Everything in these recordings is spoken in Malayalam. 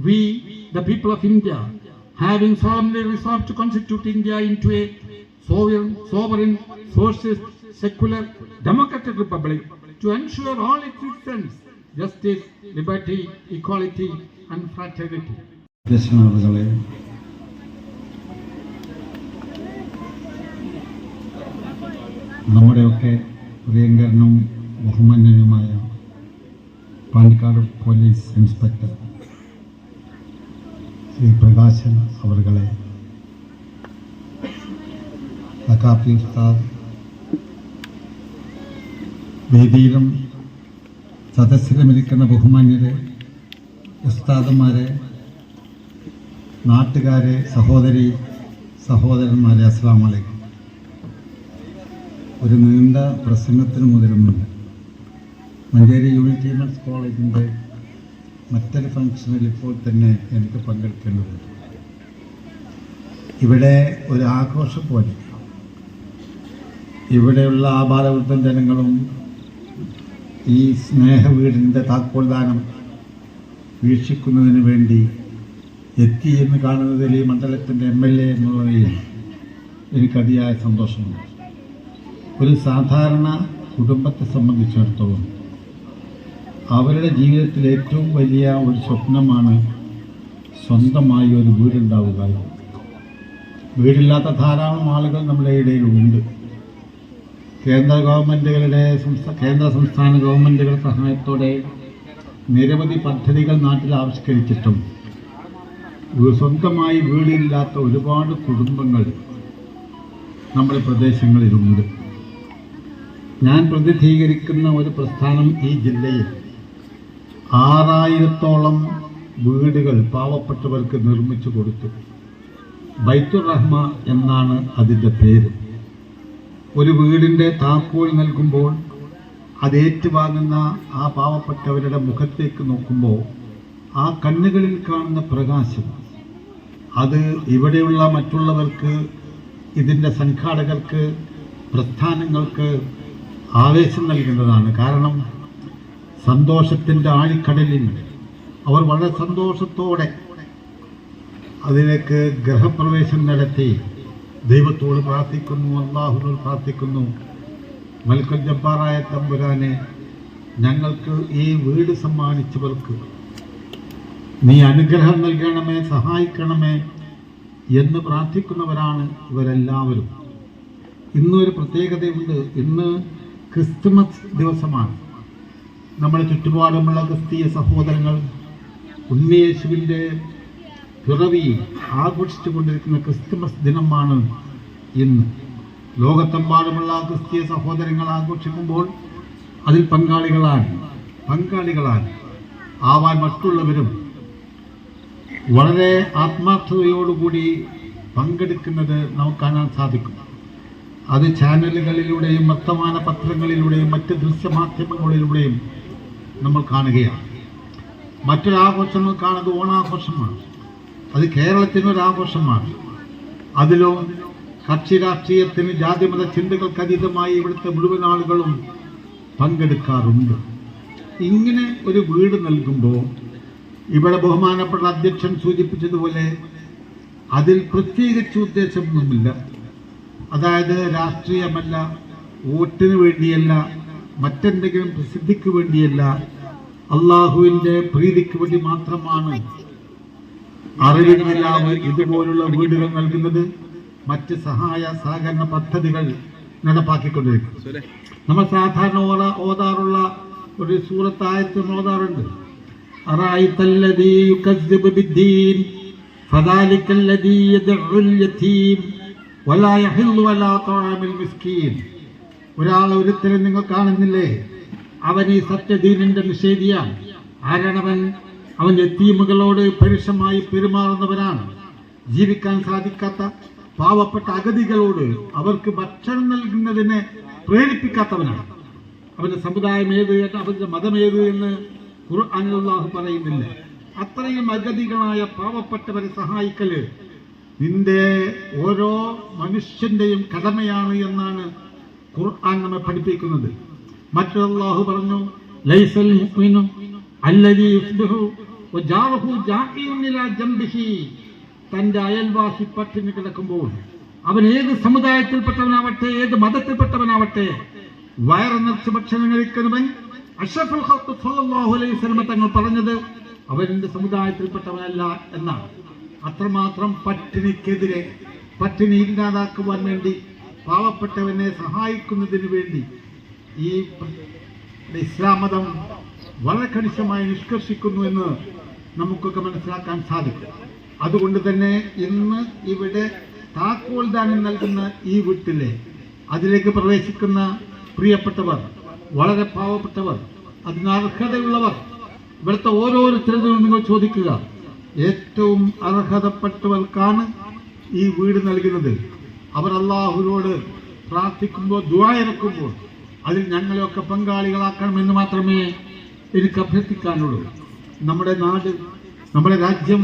we, the people of India, having solemnly resolved to constitute India into a sovereign, socialist, secular, democratic republic, to ensure all its citizens justice, liberty, equality, and fraternity. നമ്മുടെയൊക്കെ പ്രിയങ്കരനും ബഹുമാന്യനുമായ പാലക്കാട് പോലീസ് ഇൻസ്പെക്ടർ ശ്രീ പ്രകാശൻ അവർകളെ, സഖാഫി ഉസ്താദ്, വേദിയിലും സദസ്സിലുമിരിക്കുന്ന ബഹുമാന്യരെ, ഉസ്താദന്മാരെ, നാട്ടുകാരെ, സഹോദരന്മാരെ, അസ്സലാമു അലൈക്കും. ഒരു നീണ്ട പ്രസംഗത്തിന് മുതലൊന്നുമില്ല. മഞ്ചേരി യൂണിറ്റി വിമൻസ് കോളേജിൻ്റെ മറ്റൊരു ഫംഗ്ഷനിൽ ഇപ്പോൾ തന്നെ എനിക്ക് പങ്കെടുക്കേണ്ടതുണ്ട്. ഇവിടെ ഒരു ആഘോഷം പോലെ ഇവിടെയുള്ള ആബാലവൃദ്ധ ജനങ്ങളും ഈ സ്നേഹ വീടിൻ്റെ താക്കോൽദാനം വീക്ഷിക്കുന്നതിന് വേണ്ടി എത്തി എന്ന് കാണുന്നതിൽ ഈ മണ്ഡലത്തിൻ്റെ MLA എന്നുള്ളതിൽ എനിക്കതിയായ സന്തോഷമുണ്ട്. ഒരു സാധാരണ കുടുംബത്തെ സംബന്ധിച്ചിടത്തോളം അവരുടെ ജീവിതത്തിൽ ഏറ്റവും വലിയ ഒരു സ്വപ്നമാണ് സ്വന്തമായി ഒരു വീടുണ്ടാവുക. വീടില്ലാത്ത ധാരാളം ആളുകൾ നമ്മുടെ ഇടയിലുണ്ട്. കേന്ദ്ര സംസ്ഥാന ഗവൺമെൻറ്റുകളുടെ സഹായത്തോടെ നിരവധി പദ്ധതികൾ നാട്ടിൽ ആവിഷ്കരിച്ചിട്ടും സ്വന്തമായി വീടില്ലാത്ത ഒരുപാട് കുടുംബങ്ങൾ നമ്മുടെ പ്രദേശങ്ങളിലുണ്ട്. ഞാൻ പ്രതിനിധീകരിക്കുന്ന ഒരു പ്രസ്ഥാനം ഈ ജില്ലയിൽ 6000-ഓളം വീടുകൾ പാവപ്പെട്ടവർക്ക് നിർമ്മിച്ചു കൊടുത്തു. ബൈത്തുർ റഹ്മ എന്നാണ് അതിൻ്റെ പേര്. ഒരു വീടിൻ്റെ താക്കോൽ നൽകുമ്പോൾ അത് ഏറ്റുവാങ്ങുന്ന ആ പാവപ്പെട്ടവരുടെ മുഖത്തേക്ക് നോക്കുമ്പോൾ ആ കണ്ണുകളിൽ കാണുന്ന പ്രകാശം, അത് ഇവിടെയുള്ള മറ്റുള്ളവർക്ക്, ഇതിൻ്റെ സംഘാടകർക്ക്, പ്രസ്ഥാനങ്ങൾക്ക് ആവേശം നൽകുന്നതാണ്. കാരണം സന്തോഷത്തിൻ്റെ ആഴിക്കടലിൽ അവർ വളരെ സന്തോഷത്തോടെ അതിലേക്ക് ഗൃഹപ്രവേശം നടത്തി ദൈവത്തോട് പ്രാർത്ഥിക്കുന്നു, അല്ലാഹുവിനോട് പ്രാർത്ഥിക്കുന്നു, മൽക്കുൽ ജബ്ബാറായ തമ്പുരാനെ, ഞങ്ങൾക്ക് ഈ വീട് സമ്മാനിച്ചവർക്ക് നീ അനുഗ്രഹം നൽകണമേ, സഹായിക്കണമേ എന്ന് പ്രാർത്ഥിക്കുന്നവരാണ് ഇവരെല്ലാവരും. ഇന്നൊരു പ്രത്യേകതയുണ്ട്. ഇന്ന് ക്രിസ്തുമസ് ദിവസമാണ്. നമ്മുടെ ചുറ്റുപാടുമുള്ള ക്രിസ്തീയ സഹോദരങ്ങൾ ഉണ്ണിയേശുവിൻ്റെ പിറവി ആഘോഷിച്ചു കൊണ്ടിരിക്കുന്ന ക്രിസ്തുമസ് ദിനമാണ് ഇന്ന്. ലോകത്തെമ്പാടുമുള്ള ക്രിസ്തീയ സഹോദരങ്ങൾ ആഘോഷിക്കുമ്പോൾ അതിൽ പങ്കാളികളാണ് ആവാൻ മറ്റുള്ളവരും വളരെ ആത്മാർത്ഥതയോടുകൂടി പങ്കെടുക്കുന്നത് നമുക്ക് കാണാൻ സാധിക്കും. അത് ചാനലുകളിലൂടെയും വർത്തമാന പത്രങ്ങളിലൂടെയും മറ്റ് ദൃശ്യമാധ്യമങ്ങളിലൂടെയും നമ്മൾ കാണുകയാണ്. മറ്റൊരാഘോഷങ്ങൾ കാണുന്നത് ഓണാഘോഷമാണ്. അത് കേരളത്തിനൊരാഘോഷമാണ്. അതിലോ കക്ഷി രാഷ്ട്രീയത്തിന്, ജാതിമത ചിന്തകൾക്ക് അതീതമായി ഇവിടുത്തെ മുഴുവൻ ആളുകളും പങ്കെടുക്കാറുണ്ട്. ഇങ്ങനെ ഒരു വീട് നൽകുമ്പോൾ ഇവിടെ ബഹുമാനപ്പെട്ട അധ്യക്ഷൻ സൂചിപ്പിച്ചതുപോലെ അതിൽ പ്രത്യേകിച്ച് ഉദ്ദേശമൊന്നുമില്ല. അതായത് രാഷ്ട്രീയമല്ല, വോട്ടിന് വേണ്ടിയല്ല, മറ്റെന്തെങ്കിലും പ്രസിദ്ധിക്ക് വേണ്ടിയല്ല, അള്ളാഹുവിൻ്റെ പ്രീതിക്ക് വേണ്ടി മാത്രമാണ് അറിവിൻ നിലാവ് ഇതുപോലുള്ള വീടുകൾ നൽകുന്നത്, മറ്റ് സഹായ സഹകരണ പദ്ധതികൾ നടപ്പാക്കിക്കൊണ്ടിരിക്കും. നമ്മൾ സാധാരണ ഓതാറുള്ള ഒരു സൂറത്ത് ആയത്ത് ഓതാറുണ്ട്. അറഅയ്തല്ലദീ യുകസ്സിബു ബിദ്ദീൻ ഫദാലിക്കല്ലദീ യദ്ഉൽ യതീം വലാ യഹില്ലു അലാ തഅമിൽ മിസ്കീൻ. ഒരുത്തരെ നിങ്ങൾ കാണുന്നില്ലേ, അവൻ ഈ സത്യദീനിന്റെ നിഷേധിയാണ്. ആരാണവൻ? അവൻ യതീമുകളോട് പരുഷമായി പെരുമാറുന്നവനാണ്. ജീവിക്കാൻ സാധിക്കാത്ത പാവപ്പെട്ട അഗതികളോട് അവർക്ക് ഭക്ഷണം നൽകുന്നതിനെ പ്രേരിപ്പിക്കാത്തവനാണ്. അവന്റെ സമുദായം ഏത്, അവന്റെ മതമേത് എന്ന് ഖുർആനിൽ അല്ലാഹു പറയുന്നില്ല. അത്രയും അഗതികളായ പാവപ്പെട്ടവരെ സഹായിക്കല് നിന്റെ ഓരോ മനുഷ്യന്റെയും കടമയാണ് എന്നാണ് ഖുർആൻ നമ്മെ പഠിപ്പിക്കുന്നത്. മറ്റൊരു അല്ലാഹു പറഞ്ഞു, ലൈസൽ മുഅ്മിനു അല്ലദീ യുസ്ബിഹു വജാറഹു ജാഇഉൻ ഇലാ ജംബിഹി, തന്റെ അയൽവാസി പട്ടിണി കിടക്കുമ്പോൾ അവൻ ഏത് സമുദായത്തിൽപ്പെട്ടവനാവട്ടെ ഏത് മതത്തിൽപ്പെട്ടവനാവട്ടെ വയറ് നിറച്ച് ഭക്ഷണം കഴിക്കുന്നവൻ അഷ്റഫുൽ ഖൽഖ് സ്വല്ലല്ലാഹു അലൈഹി വസല്ലം തങ്ങൾ പറഞ്ഞത് അവന്റെ സമുദായത്തിൽപ്പെട്ടവനല്ല എന്നാണ്. അത്രമാത്രം പട്ടിണിക്കെതിരെ, പട്ടിണി ഇല്ലാതാക്കുവാൻ വേണ്ടി, പാവപ്പെട്ടവനെ സഹായിക്കുന്നതിന് വേണ്ടി ഈ ഇസ്ലാം മതം വളരെ കണിശമായി നിഷ്കർഷിക്കുന്നു എന്ന് നമുക്കൊക്കെ മനസ്സിലാക്കാൻ സാധിക്കും. അതുകൊണ്ട് തന്നെ ഇന്ന് ഇവിടെ താക്കോൽ ദാനം നൽകുന്ന ഈ വീട്ടിലെ അതിലേക്ക് പ്രവേശിക്കുന്ന പ്രിയപ്പെട്ടവർ, വളരെ പാവപ്പെട്ടവർ, അതിന് അർഹതയുള്ളവർ, ഇവിടുത്തെ ഓരോരുത്തരും നിങ്ങൾ ചോദിക്കുക, ഏറ്റവും അർഹതപ്പെട്ടവർക്കാണ് ഈ വീട് നൽകുന്നത്. അവർ അള്ളാഹുവിനോട് പ്രാർത്ഥിക്കുമ്പോൾ, ദുആ ഇറക്കുമ്പോൾ അതിൽ ഞങ്ങളെയൊക്കെ പങ്കാളികളാക്കണമെന്ന് മാത്രമേ എനിക്ക് അഭ്യർത്ഥിക്കാനുള്ളൂ. നമ്മുടെ നാട്, നമ്മുടെ രാജ്യം,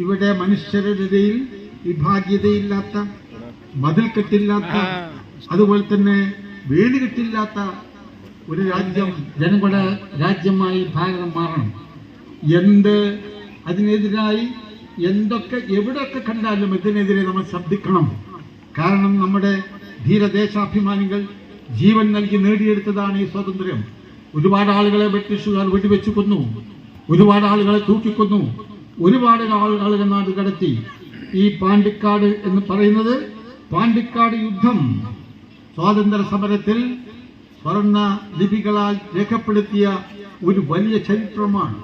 ഇവിടെ മനുഷ്യരുടെ ഇടയിൽ വിഭാഗ്യതയില്ലാത്ത, മതിൽക്കെട്ടില്ലാത്ത, അതുപോലെ തന്നെ വേലികെട്ടില്ലാത്ത ഒരു രാജ്യം, ജനങ്ങളുടെ രാജ്യമായി ഭാരതം മാറണം. അതിനെതിരായി എന്തൊക്കെ എവിടെയൊക്കെ കണ്ടാലും ഇതിനെതിരെ നമ്മൾ ശബ്ദിക്കണം. കാരണം നമ്മുടെ ധീരദേശാഭിമാനികൾ ജീവൻ നൽകി നേടിയെടുത്തതാണ് ഈ സ്വാതന്ത്ര്യം. ഒരുപാട് ആളുകളെ ബ്രിട്ടീഷുകാർ വെടിവെച്ചു കൊന്നു, ഒരുപാട് ആളുകളെ തൂക്കിക്കൊന്നു, ഒരുപാട് ആളുകൾ നാട് കടത്തി. ഈ പാണ്ടിക്കാട് എന്ന് പറയുന്നത്, പാണ്ടിക്കാട് യുദ്ധം സ്വാതന്ത്ര്യ സമരത്തിൽ സ്വർണ്ണ ലിപികളാൽ രേഖപ്പെടുത്തിയ ഒരു വലിയ ചരിത്രമാണ്.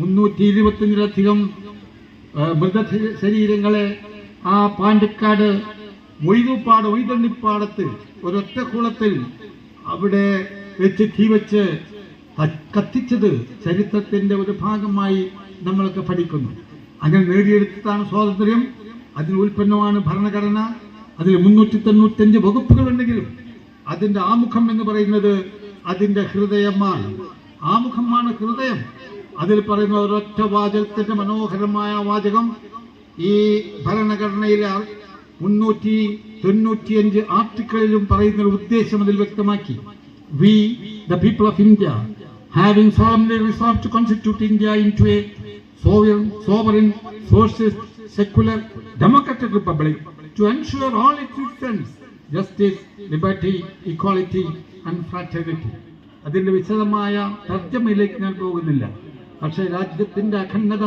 325-ലധികം മൃതശരീരങ്ങളെ ആ പാണ്ടിക്കാട് മൊയ്തണ്ണിപ്പാടത്ത് ഒരൊറ്റ കുളത്തിൽ അവിടെ വെച്ച് തീവച്ച് കത്തിച്ചത് ചരിത്രത്തിന്റെ ഒരു ഭാഗമായി നമ്മളൊക്കെ പഠിക്കുന്നു. അങ്ങനെ നേടിയെടുത്തതാണ് സ്വാതന്ത്ര്യം. അതിന് ഉൽപ്പന്നമാണ് ഭരണഘടന. അതിൽ 395 വകുപ്പുകളുണ്ടെങ്കിലും അതിന്റെ ആമുഖം എന്ന് പറയുന്നത് അതിന്റെ ഹൃദയമാണ്. ആമുഖമാണ് ഹൃദയം. അതിൽ പറയുന്ന ഒരൊറ്റ വാചകത്തിന്റെ മനോഹരമായ വാചകം ഈ ഭരണഘടനയിലെ 395 ആർട്ടിക്കിളിലും പറയുന്ന ഉദ്ദേശം അതിൽ വ്യക്തമാക്കി. We, the people of India, having solemnly resolved to constitute India into a sovereign, socialist, secular, democratic republic, to ensure all its citizens justice, liberty, equality and fraternity. അതിന്റെ വിശദമായ തർജ്ജമയിലേക്ക് ഞാൻ പോകുന്നില്ല. പക്ഷേ രാജ്യത്തിന്റെ അഖണ്ഡത,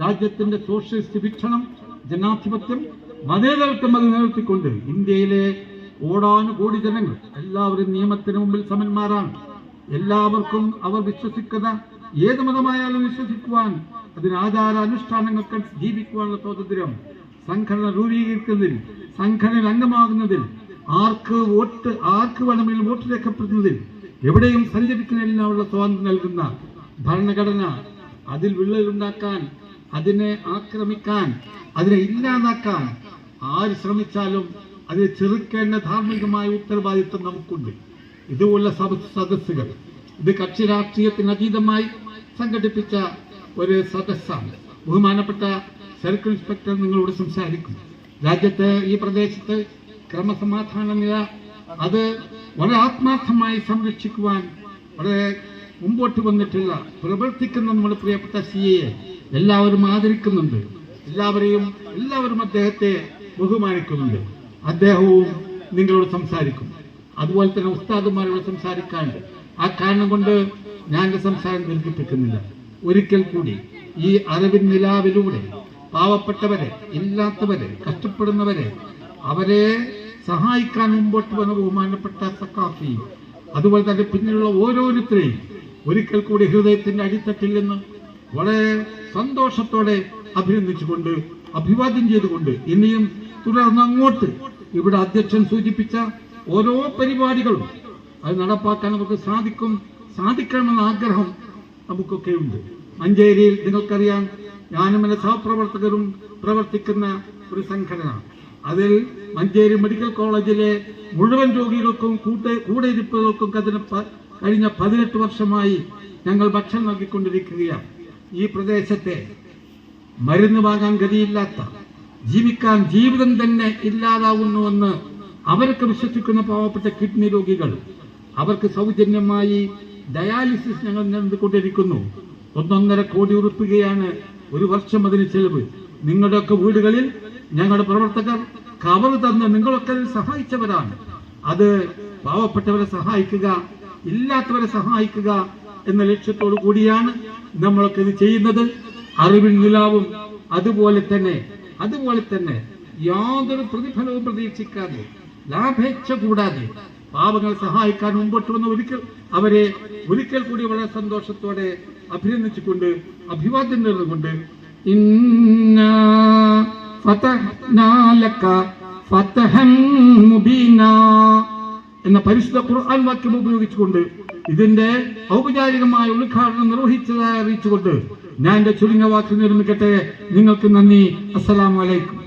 രാജ്യത്തിന്റെ സോഷ്യലിസ്റ്റ് വീക്ഷണം, ജനാധിപത്യം, മതേതരത്വം അത് നിലനിർത്തിക്കൊണ്ട് ഇന്ത്യയിലെ കോടാനുകോടി ജനങ്ങൾ എല്ലാവരും നിയമത്തിന് മുമ്പിൽ സമന്മാരാണ്. എല്ലാവർക്കും അവർ വിശ്വസിക്കുന്ന ഏത് മതമായാലും വിശ്വസിക്കുവാൻ, അതിന് ആചാര അനുഷ്ഠാനങ്ങൾക്ക് ജീവിക്കുവാനുള്ള സ്വാതന്ത്ര്യം, സംഘടന രൂപീകരിക്കുന്നതിൽ, സംഘടനയിൽ അംഗമാകുന്നതിൽ, ആർക്ക് വേണമെങ്കിലും വോട്ട് രേഖപ്പെടുത്തുന്നതിൽ, എവിടെയും സഞ്ചരിക്കുന്നതിനുള്ള സ്വാതന്ത്ര്യം നൽകുന്ന ഭരണഘടന, അതിൽ വിള്ളലുണ്ടാക്കാൻ, അതിനെ ആക്രമിക്കാൻ, അതിനെ ഇല്ലാതാക്കാൻ ആര് ശ്രമിച്ചാലും അതിനെ ചെറുക്കേണ്ട ധാർമ്മികമായ ഉത്തരവാദിത്വം നമുക്കുണ്ട്. ഇതുപോലുള്ള സദസ്സുകൾ, ഇത് കക്ഷി രാഷ്ട്രീയത്തിന് അതീതമായി സംഘടിപ്പിച്ച ഒരു സദസ്സാണ്. ബഹുമാനപ്പെട്ട സർക്കിൾ ഇൻസ്പെക്ടർ നിങ്ങളോട് സംസാരിക്കും. രാജ്യത്ത്, ഈ പ്രദേശത്ത് ക്രമസമാധാന നില അത് വളരെ ആത്മാർത്ഥമായി സംരക്ഷിക്കുവാൻ വളരെ മുമ്പോട്ട് വന്നിട്ടുള്ള പ്രവർത്തിക്കുന്ന നമ്മുടെ പ്രിയപ്പെട്ട CA എല്ലാവരും ആദരിക്കുന്നുണ്ട്. എല്ലാവരും അദ്ദേഹത്തെ ബഹുമാനിക്കുന്നുണ്ട്. അദ്ദേഹവും നിങ്ങളോട് സംസാരിക്കും. അതുപോലെ തന്നെ ഉസ്താദുമാരോട് സംസാരിക്കാനുണ്ട്. ആ കാരണം കൊണ്ട് ഞാൻ എൻ്റെ സംസാരം ദീർഘിപ്പിക്കുന്നില്ല. ഒരിക്കൽ കൂടി ഈ അറിവിൻ നിലാവിലൂടെ പാവപ്പെട്ടവരെ, ഇല്ലാത്തവരെ, കഷ്ടപ്പെടുന്നവരെ, അവരെ സഹായിക്കാൻ മുമ്പോട്ട് വന്ന ബഹുമാനപ്പെട്ട സഖാഫി, അതുപോലെ തന്നെ പിന്നിലുള്ള ഓരോരുത്തരെയും ഒരിക്കൽ കൂടി ഹൃദയത്തിന്റെ അടിത്തട്ടിൽ നിന്ന് വളരെ സന്തോഷത്തോടെ അഭിനന്ദിച്ചുകൊണ്ട്, അഭിവാദ്യം ചെയ്തുകൊണ്ട്, ഇനിയും തുടർന്ന് അങ്ങോട്ട് ഇവിടെ അധ്യക്ഷൻ സൂചിപ്പിച്ച ഓരോ പരിപാടികളും അത് നടപ്പാക്കാൻ നമുക്ക് സാധിക്കണമെന്ന ആഗ്രഹം നമുക്കൊക്കെ ഉണ്ട്. മഞ്ചേരിയിൽ നിങ്ങൾക്കറിയാം, ഞാനും എൻ്റെ സഹപ്രവർത്തകരും പ്രവർത്തിക്കുന്ന ഒരു സംഘടന. അതിൽ മഞ്ചേരി മെഡിക്കൽ കോളേജിലെ മുഴുവൻ രോഗികൾക്കും കൂടെയിരിപ്പുകൾക്കും കഴിഞ്ഞ 18 വർഷമായി ഞങ്ങൾ ഭക്ഷണം നൽകിക്കൊണ്ടിരിക്കുകയാണ്. ഈ പ്രദേശത്തെ മരുന്ന് വാങ്ങാൻ ഗതിയില്ലാത്ത, ജീവിക്കാൻ ജീവിതം തന്നെ ഇല്ലാതാവുന്നുവെന്ന് അവർക്ക് വിശ്വസിക്കുന്ന പാവപ്പെട്ട കിഡ്നി രോഗികൾ, അവർക്ക് സൗജന്യമായി ഡയാലിസിസ് ഞങ്ങൾ നടന്നുകൊണ്ടിരിക്കുന്നു. 1.5 കോടി ഉറുപ്പികയാണ് ഒരു വർഷം അതിന് ചെലവ്. നിങ്ങളുടെയൊക്കെ വീടുകളിൽ ഞങ്ങളുടെ പ്രവർത്തകർ കവർ തന്ന് നിങ്ങളൊക്കെ അതിൽ സഹായിച്ചവരാണ്. അത് പാവപ്പെട്ടവരെ സഹായിക്കുക, ഇല്ലാത്തവരെ സഹായിക്കുക എന്ന ലക്ഷ്യത്തോടു കൂടിയാണ് നമ്മളൊക്കെ ഇത് ചെയ്യുന്നത്. അറിവിൻ നിലാവും അതുപോലെ തന്നെ യാതൊരു പ്രതിഫലവും പ്രതീക്ഷിക്കാതെ, ലാഭേച്ഛ കൂടാതെ പാവങ്ങളെ സഹായിക്കാൻ മുമ്പോട്ട് വന്ന അവരെ ഒരിക്കൽ കൂടി വളരെ സന്തോഷത്തോടെ അഭിനന്ദിച്ചുകൊണ്ട്, അഭിവാദ്യം നേർന്നുകൊണ്ട്, ഇന്നാ ഫതഹ്നാ ലക ഫതഹൻ മുബീനാ എന്ന പരിശുദ്ധ ഖുർആൻ വാക്യം ഉപയോഗിച്ചുകൊണ്ട് ഇതിന്റെ ഔപചാരികമായ ഉദ്ഘാടനം നിർവഹിച്ചതായി അറിയിച്ചുകൊണ്ട് ഞാൻ എന്റെ ചുരുങ്ങിയ വാക്ക് നിർമ്മിക്കട്ടെ. നിങ്ങൾക്ക് നന്ദി. അസ്സലാമു അലൈക്കും.